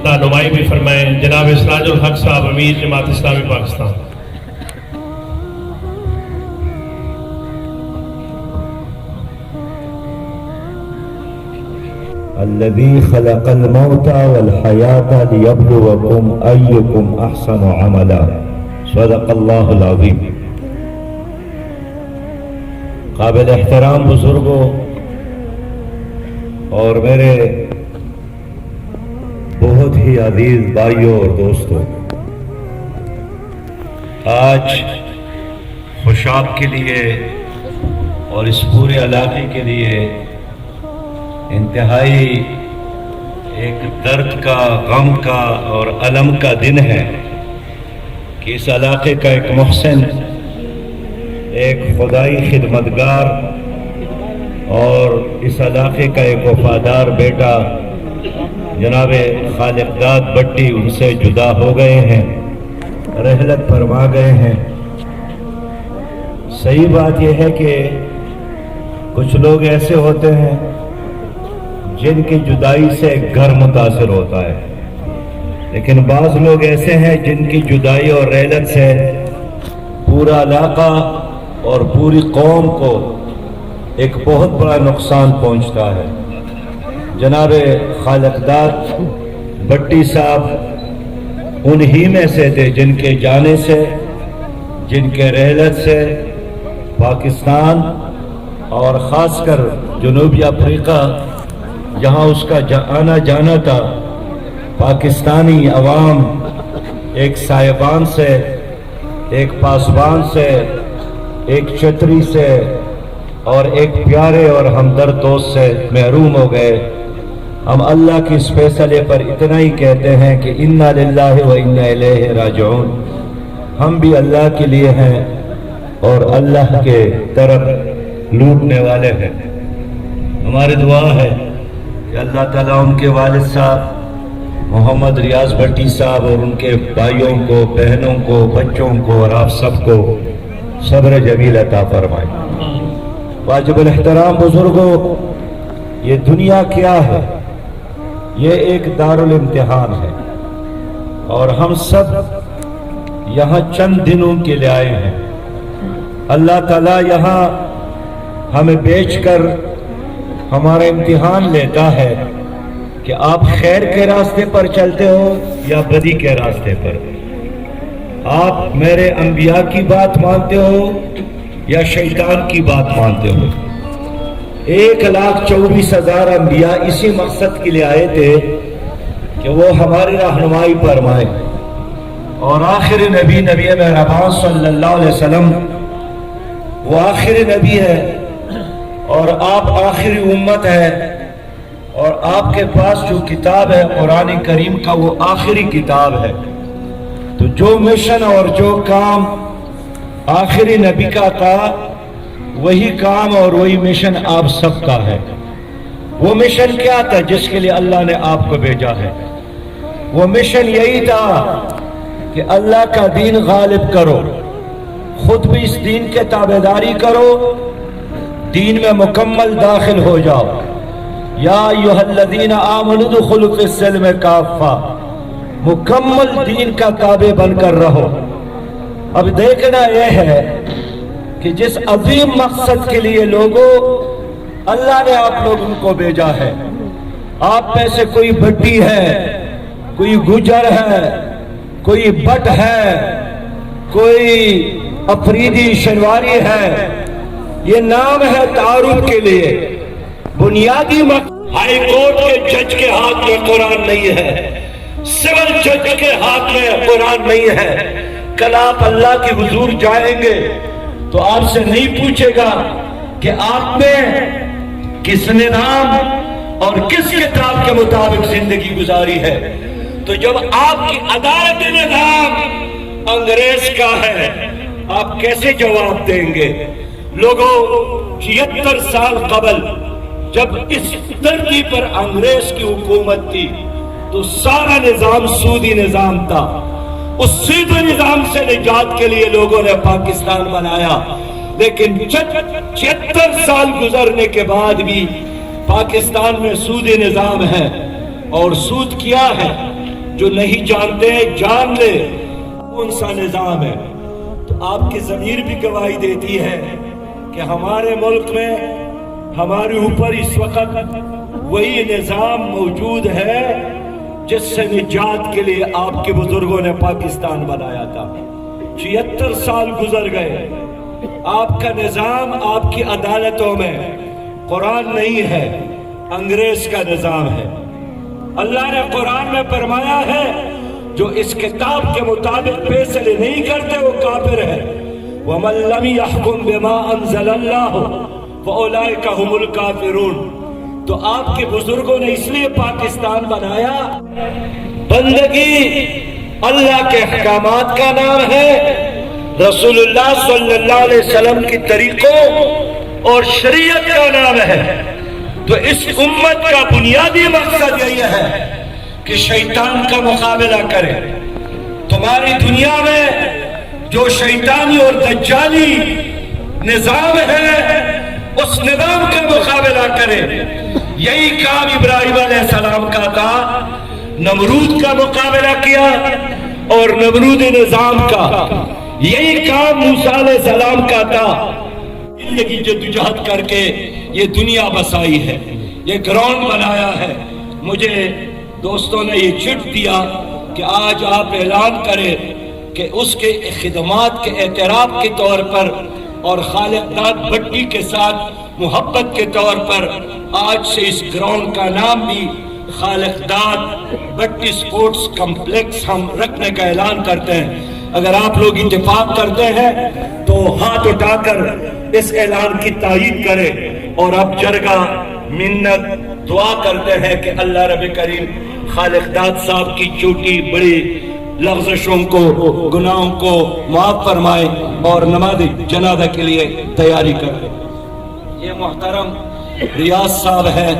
رہنمائی بھی فرمائیں جناب سراج الحق صاحب امیر جماعت اسلامی پاکستان۔ الذي خلق الموت والحياة ليبلوكم أيكم أحسن عملا صدق اللہ العظیم۔ قابل احترام بزرگوں اور میرے بہت ہی عزیز بھائیوں اور دوستوں، آج خوشاب کے لیے اور اس پورے علاقے کے لیے انتہائی ایک درد کا، غم کا اور الم کا دن ہے کہ اس علاقے کا ایک محسن، ایک خدائی خدمتگار اور اس علاقے کا ایک وفادار بیٹا جناب خالق داد بٹی ان سے جدا ہو گئے ہیں، رحلت فرما گئے ہیں۔ صحیح بات یہ ہے کہ کچھ لوگ ایسے ہوتے ہیں جن کی جدائی سے گھر متاثر ہوتا ہے، لیکن بعض لوگ ایسے ہیں جن کی جدائی اور رحلت سے پورا علاقہ اور پوری قوم کو ایک بہت بڑا نقصان پہنچتا ہے۔ جناب خالق داد بٹی صاحب انہی میں سے تھے جن کے جانے سے، جن کے رحلت سے پاکستان اور خاص کر جنوبی افریقہ جہاں اس کا آنا جانا تھا، پاکستانی عوام ایک سائبان سے، ایک پاسبان سے، ایک چھتری سے اور ایک پیارے اور ہمدرد دوست سے محروم ہو گئے۔ ہم اللہ کے اس فیصلے پر اتنا ہی کہتے ہیں کہ انا للہ و انا الیہ راجعون، ہم بھی اللہ کے لیے ہیں اور اللہ کے طرف لوٹنے والے ہیں۔ ہماری دعا ہے کہ اللہ تعالیٰ ان کے والد صاحب محمد ریاض بٹی صاحب اور ان کے بھائیوں کو، بہنوں کو، بچوں کو اور آپ سب کو صبر جمیل عطا فرمائے۔ واجب الاحترام بزرگوں، یہ دنیا کیا ہے؟ یہ ایک دارالامتحان ہے اور ہم سب یہاں چند دنوں کے لیے آئے ہیں۔ اللہ تعالیٰ یہاں ہمیں بیچ کر ہمارا امتحان لیتا ہے کہ آپ خیر کے راستے پر چلتے ہو یا بدی کے راستے پر، آپ میرے انبیاء کی بات مانتے ہو یا شیطان کی بات مانتے ہو۔ 1,24,000 انبیاء اسی مقصد کے لیے آئے تھے کہ وہ ہماری رہنمائی فرمائے، اور آخری نبی مہربان صلی اللہ علیہ وسلم وہ آخری نبی ہے اور آپ آخری امت ہے، اور آپ کے پاس جو کتاب ہے قرآن کریم کا وہ آخری کتاب ہے۔ تو جو مشن اور جو کام آخری نبی کا تھا، وہی کام اور وہی مشن آپ سب کا ہے۔ وہ مشن کیا تھا جس کے لیے اللہ نے آپ کو بھیجا ہے؟ وہ مشن یہی تھا کہ اللہ کا دین غالب کرو، خود بھی اس دین کے تابعداری کرو، دین میں مکمل داخل ہو جاؤ۔ یا ایھا الذین آمنوا ادخلوا فی السلم کافہ، مکمل دین کا تابع بن کر رہو۔ اب دیکھنا یہ ہے کہ جس عظیم مقصد کے لیے لوگوں اللہ نے آپ لوگوں کو بھیجا ہے، آپ میں سے کوئی بھٹی ہے، کوئی گجر ہے، کوئی بٹ ہے، کوئی افریدی شنواری ہے، یہ نام ہے تعارف کے لیے۔ بنیادی ہائی کورٹ کے جج کے ہاتھ میں قرآن نہیں ہے، سول جج کے ہاتھ میں قرآن نہیں ہے۔ کل آپ اللہ کے حضور جائیں گے تو آپ سے نہیں پوچھے گا کہ آپ نے کس نظام اور کس کتاب کے مطابق زندگی گزاری ہے۔ تو جب آپ کی عدالت نظام انگریز کا ہے، آپ کیسے جواب دیں گے؟ لوگوں، 76 سال قبل جب اس دھرتی پر انگریز کی حکومت تھی تو سارا نظام سودی نظام تھا۔ اس سودی نظام سے نجات کے لیے لوگوں نے پاکستان بنایا، لیکن 76 سال گزرنے کے بعد بھی پاکستان میں سودی نظام ہے۔ اور سود کیا ہے؟ جو نہیں جانتے جان لے کون سا نظام ہے۔ تو آپ کی ضمیر بھی گواہی دیتی ہے کہ ہمارے ملک میں ہمارے اوپر اس وقت وہی نظام موجود ہے جس سے نجات کے لیے آپ کے بزرگوں نے پاکستان بنایا تھا۔ 76 سال گزر گئے، آپ کا نظام آپ کی عدالتوں میں قرآن نہیں ہے، انگریز کا نظام ہے۔ اللہ نے قرآن میں فرمایا ہے جو اس کتاب کے مطابق فیصلے نہیں کرتے وہ کافر ہے۔ وَمَن لَّمْ يَحْكُم بِمَا أَنزَلَ اللَّهُ فَأُولَٰئِكَ هُمُ الْكَافِرُونَ۔ تو آپ کے بزرگوں نے اس لیے پاکستان بنایا، بندگی اللہ کے احکامات کا نام ہے، رسول اللہ صلی اللہ علیہ وسلم کی طریقوں اور شریعت کا نام ہے۔ تو اس امت کا بنیادی مقصد یہی ہے کہ شیطان کا مقابلہ کرے۔ تمہاری دنیا میں جو شیطانی اور دجالی نظام ہے اس نظام کا مقابلہ کرے۔ یہی کام ابراہیم علیہ السلام کا تھا، نمرود کا مقابلہ کیا اور نمرود نظام کا۔ یہی کام موسیٰ علیہ السلام کا تھا، زندگی جدوجہد کر کے یہ دنیا بسائی ہے، یہ گراؤنڈ بنایا ہے۔ مجھے دوستوں نے یہ چٹ دیا کہ آج آپ اعلان کریں کہ اس کے خدمات کے اعتراف کے طور پر اور خالق داد بٹی کے ساتھ محبت کے طور پر آج سے اس گراؤنڈ کا نام بھی خالق داد بٹی سپورٹس کمپلیکس ہم رکھنے کا اعلان کرتے ہیں۔ اگر آپ لوگ اتفاق کرتے ہیں تو ہاتھ اٹھا کر اس اعلان کی تائید کریں، اور اب جرگہ منت دعا کرتے ہیں کہ اللہ رب کریم خالق داد صاحب کی چھوٹی بڑی لغزشوں کو گناہوں کو معاف فرمائے اور نماز جنازہ کے لیے تیاری کرے۔ یہ محترم ریاض صاحب ہے،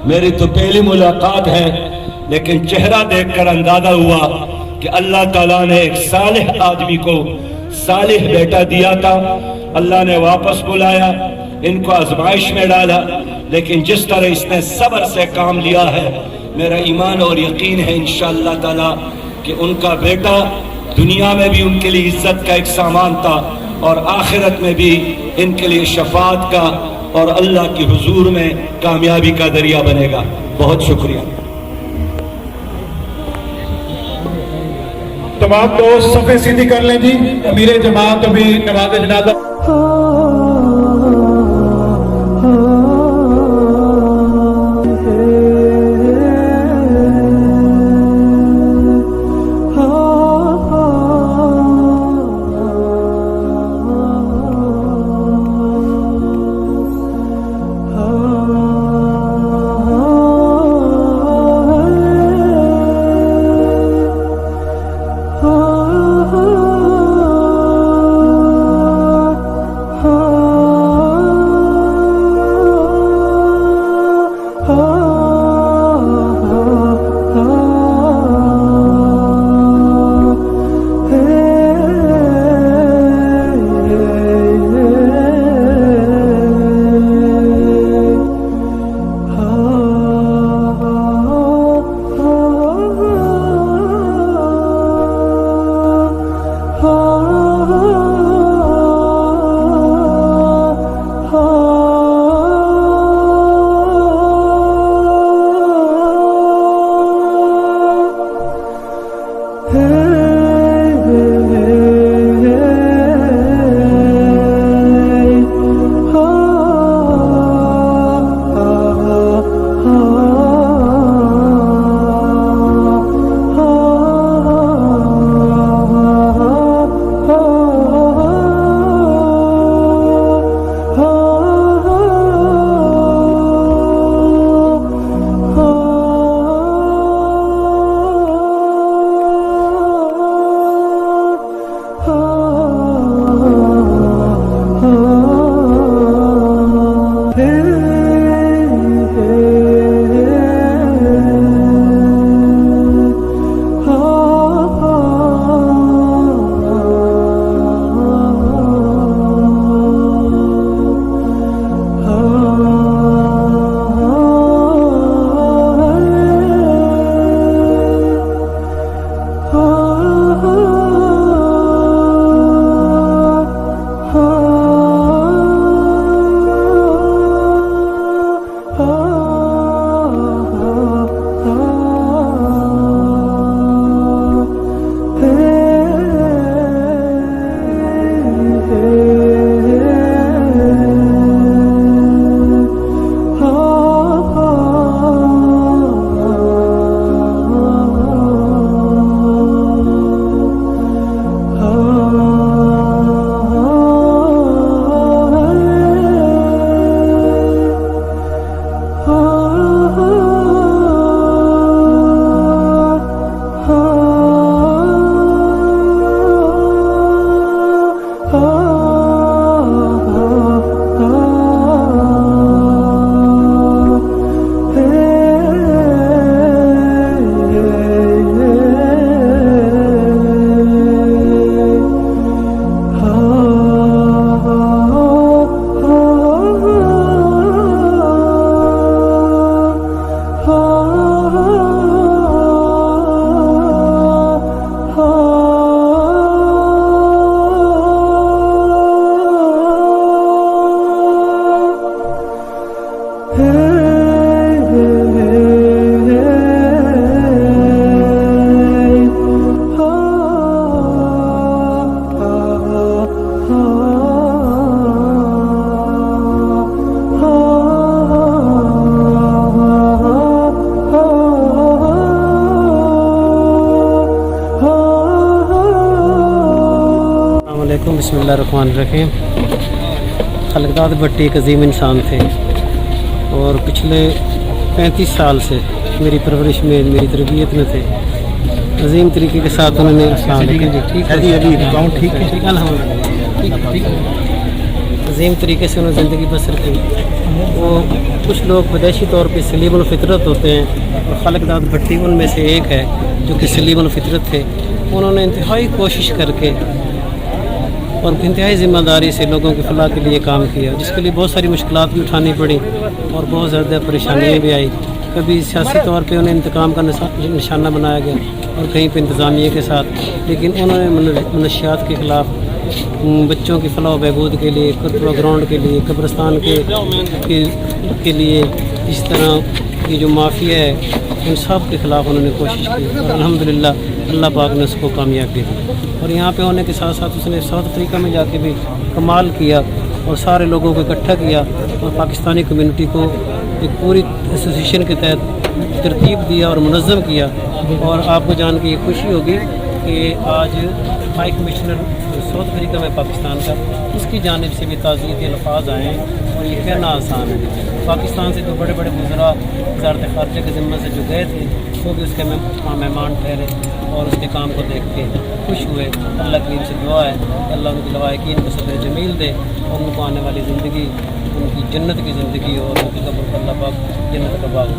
میری تو پہلی ملاقات ہے، لیکن چہرہ دیکھ کر اندازہ ہوا کہ اللہ تعالیٰ نے ایک صالح آدمی کو صالح بیٹا دیا تھا، اللہ نے واپس بلایا، ان کو آزمائش میں ڈالا، لیکن جس طرح اس نے صبر سے کام لیا ہے، میرا ایمان اور یقین ہے انشاءاللہ تعالیٰ کہ ان کا بیٹا دنیا میں بھی ان کے لیے عزت کا ایک سامان تھا اور آخرت میں بھی ان کے لیے شفاعت کا اور اللہ کی حضور میں کامیابی کا ذریعہ بنے گا۔ بہت شکریہ۔ تمام دوست صفیں سیدھی کر لیں جی، امیر جماعت ابھی نماز جنازہ بسم اللہ الرحمن الرحیم۔ خلقداد بھٹی ایک عظیم انسان تھے اور پچھلے 35 سال سے میری پرورش میں، میری تربیت میں تھے۔ عظیم طریقے کے ساتھ انہوں نے عظیم طریقے سے انہوں نے زندگی بسر کی۔ وہ کچھ لوگ پیدائشی طور پہ سلیم الفطرت ہوتے ہیں اور خلقداد بھٹی ان میں سے ایک ہے جو کہ سلیم الفطرت تھے۔ انہوں نے انتہائی کوشش کر کے اور انتہائی ذمہ داری سے لوگوں کی فلاح کے لیے کام کیا، جس کے لیے بہت ساری مشکلات بھی اٹھانی پڑی اور بہت زیادہ پریشانیاں بھی آئی۔ کبھی سیاسی طور پہ انہیں انتقام کا نشانہ بنایا گیا اور کہیں پہ انتظامیہ کے ساتھ، لیکن انہوں نے منشیات کے خلاف، بچوں کی فلاح و بہبود کے لیے، کرتوہ گراؤنڈ کے لیے، قبرستان کے لیے، اس طرح یہ جو مافیا ہے ان سب کے خلاف انہوں نے کوشش کی اور الحمدللہ اللہ پاک نے اس کو کامیابی دی۔ اور یہاں پہ ہونے کے ساتھ ساتھ اس نے ساؤتھ افریقہ میں جا کے بھی کمال کیا اور سارے لوگوں کو اکٹھا کیا اور پاکستانی کمیونٹی کو ایک پوری ایسوسیشن کے تحت ترتیب دیا اور منظم کیا۔ اور آپ کو جان کے یہ خوشی ہوگی کہ آج ہائی کمشنر ساؤتھ افریقہ میں پاکستان کا، اس کی جانب سے بھی تعزیتی الفاظ آئے ہیں اور یہ کہنا آسان ہے۔ پاکستان سے جو بڑے بڑے وزراء وزارت خارجہ کے ذمہ سے جو گئے تھے وہ بھی اس کے مہمان ٹھہرے اور اس کے کام کو دیکھ کے خوش ہوئے۔ اللہ کریم سے دعا ہے کہ اللہ ان کی لوائقین کو صبر جمیل دے اور ان کو آنے والی زندگی ان کی جنت کی زندگی اور ان کی قبر کو اللہ پاک جنت کا باغ